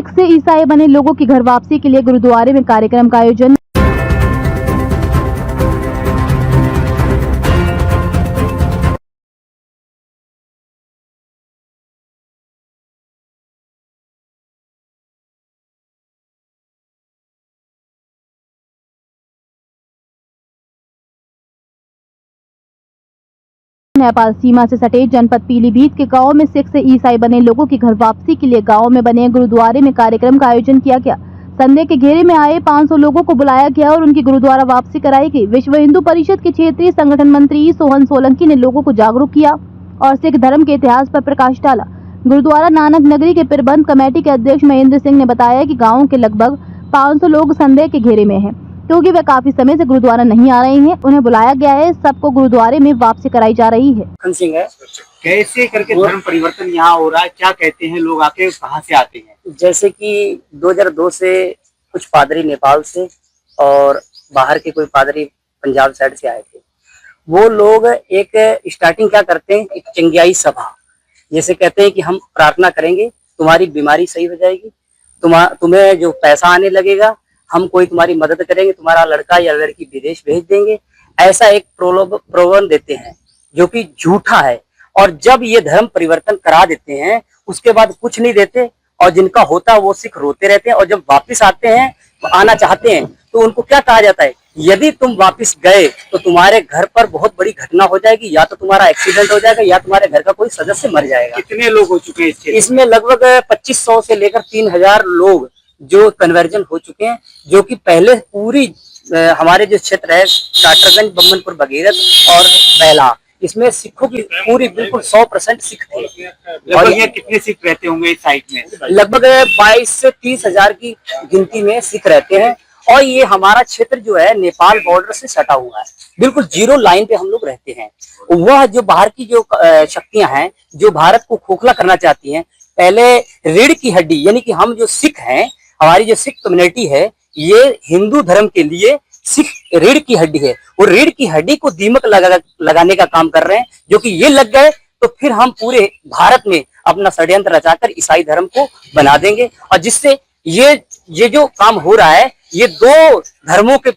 सिख से ईसाई बने लोगों की घर वापसी के लिए गुरुद्वारे में कार्यक्रम का आयोजन। नेपाल सीमा से सटे जनपद पीलीभीत के गांव में सिख से ईसाई बने लोगों की घर वापसी के लिए गांव में बने गुरुद्वारे में कार्यक्रम का आयोजन किया गया। संदेह के घेरे में आए 500 लोगों को बुलाया गया और उनकी गुरुद्वारा वापसी कराई गई। विश्व हिंदू परिषद के क्षेत्रीय संगठन मंत्री सोहन सोलंकी ने लोगों को जागरूक किया और सिख धर्म के इतिहास पर प्रकाश डाला। गुरुद्वारा नानक नगरी के प्रबंध कमेटी के अध्यक्ष महेंद्र सिंह ने बताया कि गाँव के लगभग 500 लोग संदेह के घेरे में है क्योंकि वे काफी समय से गुरुद्वारा नहीं आ रहे हैं। उन्हें बुलाया गया है, सबको गुरुद्वारे में वापसी कराई जा रही है। सिंह है। कैसे करके धर्म परिवर्तन यहाँ हो रहा है, क्या कहते हैं लोग, आके कहाँ से आते हैं? जैसे कि 2002 से कुछ पादरी नेपाल से और बाहर के कोई पादरी पंजाब साइड से आए थे। वो लोग एक स्टार्टिंग क्या करते हैं, एक चंगियाई सभा, जैसे कहते हैं कि हम प्रार्थना करेंगे, तुम्हारी बीमारी सही हो जाएगी, तुम्हें जो पैसा आने लगेगा, हम कोई तुम्हारी मदद करेंगे, तुम्हारा लड़का या लड़की विदेश भेज देंगे, ऐसा एक प्रलोभन देते हैं जो कि झूठा है। और जब ये धर्म परिवर्तन करा देते हैं उसके बाद कुछ नहीं देते और जिनका होता है वो सिख रोते रहते हैं। और जब वापिस आते हैं, आना चाहते हैं, तो उनको क्या कहा जाता है, यदि तुम वापिस गए तो तुम्हारे घर पर बहुत बड़ी घटना हो जाएगी, या तो तुम्हारा एक्सीडेंट हो जाएगा या तुम्हारे घर का कोई सदस्य मर जाएगा। कितने लोग हो चुके हैं इसमें? लगभग 2500 से लेकर 3000 लोग जो कन्वर्जन हो चुके हैं, जो कि पहले पूरी हमारे जो क्षेत्र है टाटरगंज, बम्बनपुर, भगीरथ और बैला, इसमें सिखों की पूरी बिल्कुल 100% सिख थे। और ये कितने सिख रहते होंगे इस साइट में? लगभग 22 से 30 हजार की गिनती में सिख रहते हैं। और ये हमारा क्षेत्र जो है नेपाल बॉर्डर से सटा हुआ है, बिल्कुल जीरो लाइन पे हम लोग रहते हैं। वह जो बाहर की जो शक्तियां हैं जो भारत को खोखला करना चाहती हैं, पहले रीढ़ की हड्डी, यानी कि हम जो सिख हैं, हमारी जो सिख कम्युनिटी है, ये हिंदू धर्म के लिए सिख रीढ़ की हड्डी है। और रीढ़ की हड्डी को दीमक लगाने का काम कर रहे हैं, जो कि ये लग गए तो फिर हम पूरे भारत में अपना षड्यंत्र रचाकर ईसाई धर्म को बना देंगे। और जिससे ये जो काम हो रहा है, ये दो धर्मों के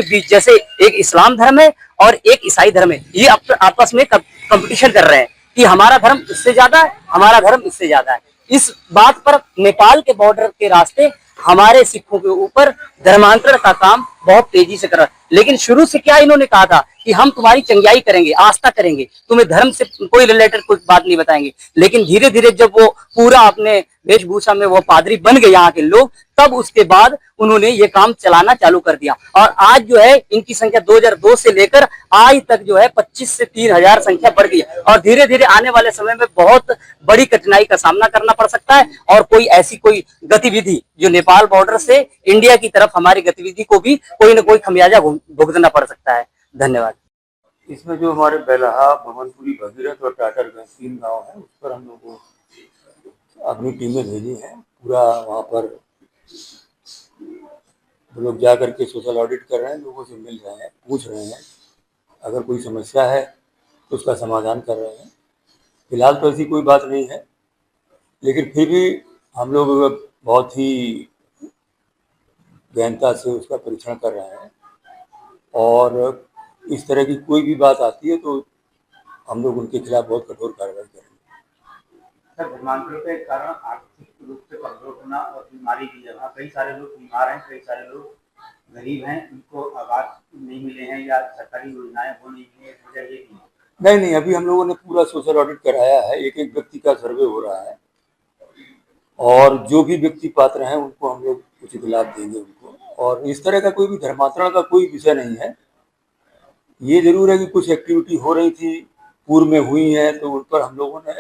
बीच, जैसे एक इस्लाम धर्म है और एक ईसाई धर्म है, ये आपस में कंपटीशन कर रहे हैं कि हमारा धर्म इससे ज्यादा है, हमारा धर्म इससे ज्यादा है। इस बात पर नेपाल के बॉर्डर के रास्ते हमारे सिखों के ऊपर धर्मांतरण का काम बहुत तेजी से कर रहा है। लेकिन शुरू से क्या इन्होंने कहा था कि हम तुम्हारी चंगियाई करेंगे, आस्था करेंगे, तुम्हें धर्म से कोई रिलेटेड कुछ बात नहीं बताएंगे। लेकिन धीरे धीरे जब वो पूरा अपने वेशभूषा में वो पादरी बन गए यहाँ के लोग, तब उसके बाद उन्होंने ये काम चलाना चालू कर दिया। और आज जो है इनकी संख्या 2002 से लेकर आज तक जो है 25 से 3000 संख्या बढ़ गई है। और धीरे धीरे आने वाले समय में बहुत बड़ी कठिनाई का सामना करना पड़ सकता है। और कोई ऐसी कोई गतिविधि जो नेपाल बॉर्डर से इंडिया की तरफ हमारी गतिविधि को भी कोई न कोई खमियाजा भुगतना पड़ सकता है। धन्यवाद। इसमें जो हमारे बेलहा, भवनपुरी, भगीरथ और टाटरगंज 3 गांव है, उस पर हम लोग अपनी टीमें भेजी हैं। पूरा वहाँ पर वो लोग जा करके सोशल ऑडिट कर रहे हैं, लोगों से मिल रहे हैं, पूछ रहे हैं, अगर कोई समस्या है तो उसका समाधान कर रहे हैं। फिलहाल तो ऐसी कोई बात नहीं है, लेकिन फिर भी हम लोग बहुत ही गहनता से उसका परीक्षण कर रहे हैं। और इस तरह की कोई भी बात आती है तो हम लोग उनके खिलाफ बहुत कठोर कार्रवाई करेंगे। सर, धर्मांतरण के कारण आर्थिक रूप से कमजोर होना और बीमारी की जगह कई सारे लोग बीमार हैं, कई सारे लोग गरीब हैं, उनको आवास नहीं मिले हैं या सरकारी योजनाएं वो नहीं मिली, वजह ये भी नहीं, अभी हम लोगों ने पूरा सोशल ऑडिट कराया है, एक एक व्यक्ति का सर्वे हो रहा है और जो भी व्यक्ति पात्र हैं उनको हम लोग उचित लाभ देंगे उनको। और इस तरह का कोई भी धर्मांतरण का कोई विषय नहीं है। ये जरूर है कि कुछ एक्टिविटी हो रही थी, पूर्व में हुई है, तो उन पर हम लोगों ने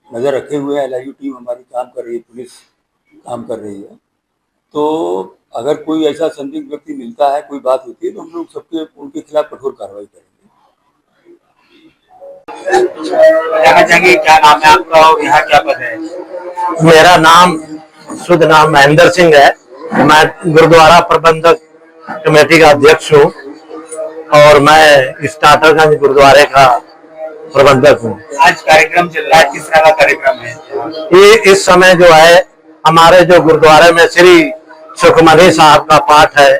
नज़र रखे हुए हैं। LIU टीम हमारी काम कर रही है, पुलिस काम कर रही है। तो अगर कोई ऐसा संदिग्ध व्यक्ति मिलता है, कोई बात होती है, तो हम लोग उनके खिलाफ कठोर कार्रवाई करेंगे। क्या नाम है आपका और यहाँ क्या पद है? मेरा नाम शुद्ध नाम महेंद्र सिंह है। मैं गुरुद्वारा प्रबंधक कमेटी का अध्यक्ष हूँ और मैं इस टाटरगंज गुरुद्वारे का प्रबंधक हूँ। आज कार्यक्रम चल रहा है, किस तरह का कार्यक्रम है? ये इस समय जो है हमारे जो गुरुद्वारे में श्री सुखमनी साहब का पाठ है,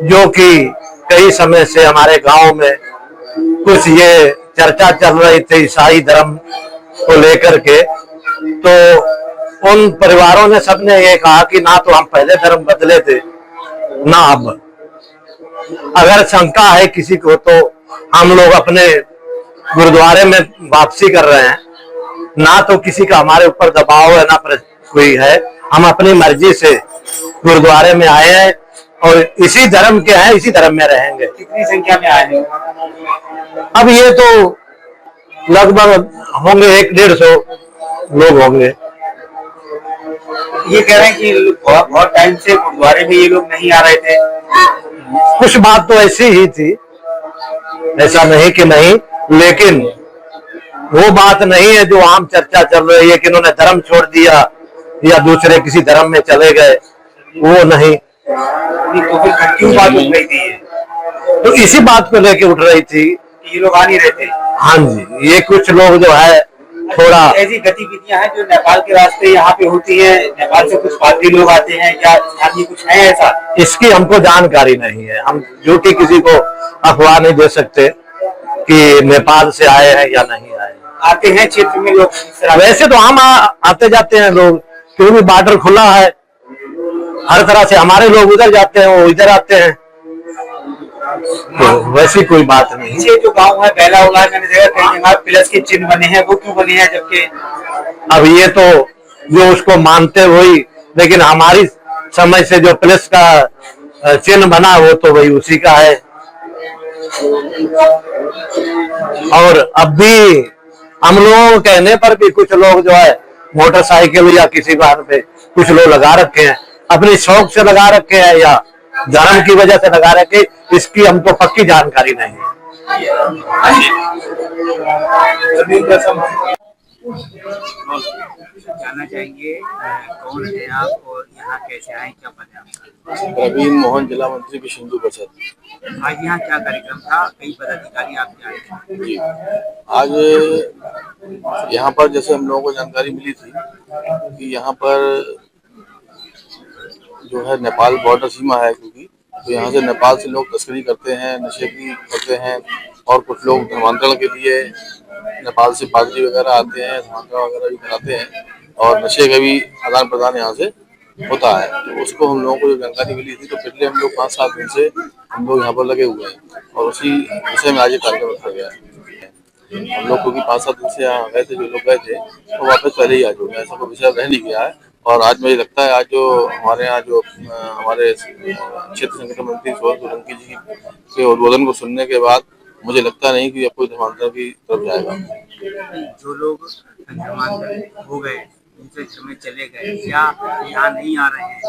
जो कि कई समय से हमारे गांव में कुछ ये चर्चा चल रही थी ईसाई धर्म को लेकर के, तो उन परिवारों ने सबने ये कहा कि ना तो हम पहले धर्म बदले थे ना अब, अगर शंका है किसी को तो हम लोग अपने गुरुद्वारे में वापसी कर रहे हैं, ना तो किसी का हमारे ऊपर दबाव है ना कोई है, हम अपनी मर्जी से गुरुद्वारे में आए हैं और इसी धर्म के हैं, इसी धर्म में रहेंगे। कितनी संख्या में आए हैं? अब ये तो लगभग होंगे 100-150 लोग होंगे। ये कह रहे हैं कि बहुत टाइम से गुरुद्वारे में ये लोग नहीं आ रहे थे। कुछ बात तो ऐसी ही थी, ऐसा नहीं कि नहीं, लेकिन वो बात नहीं है जो आम चर्चा चल रही है कि इन्होंने धर्म छोड़ दिया या दूसरे किसी धर्म में चले गए, वो नहीं। तो फिर क्यों बात उठ रही थी? तो इसी बात को लेके उठ रही थी कि ये लोग आ नहीं रहे थे। हाँ जी, ये कुछ लोग जो है थोड़ा ऐसी गतिविधियां हैं जो नेपाल के रास्ते यहाँ पे होती है, नेपाल से कुछ पादरी लोग आते हैं, क्या स्थानीय कुछ है ऐसा? इसकी हमको जानकारी नहीं है, हम झूठी किसी को अफवाह नहीं दे सकते कि नेपाल से आए हैं या नहीं आए। आते हैं क्षेत्र में लोग? वैसे तो हम आते जाते हैं लोग, क्योंकि बॉर्डर खुला है, हर तरह से हमारे लोग उधर जाते हैं, वो इधर आते हैं, तो वैसी कोई बात नहीं। पीछे जो गांव है बेला उला, मैंने देखा कई जगह प्लस के चिन्ह बने हैं, वो क्यों बने हैं? जबकि अब ये तो जो उसको मानते वही, लेकिन हमारी समय से जो प्लस का चिन्ह बना वो तो वही उसी का है। और अब भी हम लोगों के कहने पर भी कुछ लोग जो है मोटरसाइकिल या किसी वाहन पे कुछ लोग लगा रखे हैं, अपने शौक से लगा रखे हैं या धर्म की वजह से लगा रखे, इसकी हमको पक्की जानकारी नहीं है। जानना चाहेंगे कौन है आप और यहाँ कैसे आए, क्या पता है आपका? प्रवीण मोहन, जिला मंत्री विष्णु परिषद। आज यहाँ क्या कार्यक्रम था? कई पदाधिकारी आपके आए थे। जी, आज यहाँ पर जैसे हम लोगों को जानकारी मिली थी कि यहाँ पर जो है नेपाल बॉर्डर सीमा है, क्योंकि तो यहाँ से नेपाल से लोग तस्करी करते हैं, नशे की करते हैं, और कुछ लोग धर्मांतरण के लिए नेपाल से पादरी वगैरह आते हैं, धर्मांतरण वगैरह भी कराते हैं, और नशे का भी आदान प्रदान यहाँ से होता है। तो उसको हम लोगों को जो जानकारी मिली थी, तो पिछले हम लोग 5-7 दिन से हम लोग यहाँ पर लगे हुए हैं, और उसी विषय में आज ये कार्यक्रम रखा गया है। हम लोग क्योंकि 5-7 दिन से यहाँ गए थे, जो लोग गए थे तो वापस पहले ही आ चुके हैं, ऐसा कोई विषय रह नहीं गया है। और आज मुझे लगता है आज जो हमारे यहाँ जो हमारे क्षेत्र संगठन मंत्री सोलंकी जी के उद्बोधन को सुनने के बाद मुझे लगता नहीं कि अब कोई धर्मांतरण की तरफ जाएगा। जो लोग धर्मांतरण हो गए, दूसरे धर्म में चले गए या यहाँ नहीं आ रहे हैं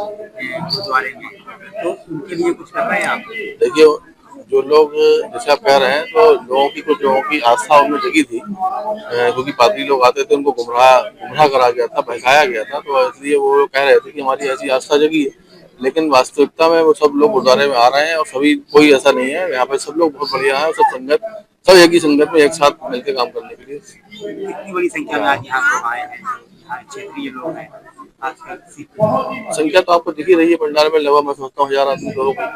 गुरुद्वारे में, तो उनके लिए कुछ कर रहे हैं आप? देखिए, जो लोग जैसे आप कह रहे हैं, तो कुछ लोगों की आस्था उनमें जगी थी, क्योंकि पादरी लोग आते थे, उनको गुमराह करा गया था, बहकाया गया था, तो इसलिए वो कह रहे थे कि हमारी ऐसी आस्था जगी है। लेकिन वास्तविकता में वो सब लोग गुरुद्वारे में आ रहे हैं, और सभी कोई ऐसा नहीं है, यहाँ पे सब लोग बहुत बढ़िया है, सब एक ही संगत में एक साथ मिलकर काम करने के लिए। कितनी बड़ी संख्या में आज यहाँ लोग आए हैं, क्षेत्रीय लोग हैं? संख्या तो आपको दिख ही रही है पंडाल में, लगभग मैं समझता हूँ 1000 आदमी तो हो गए।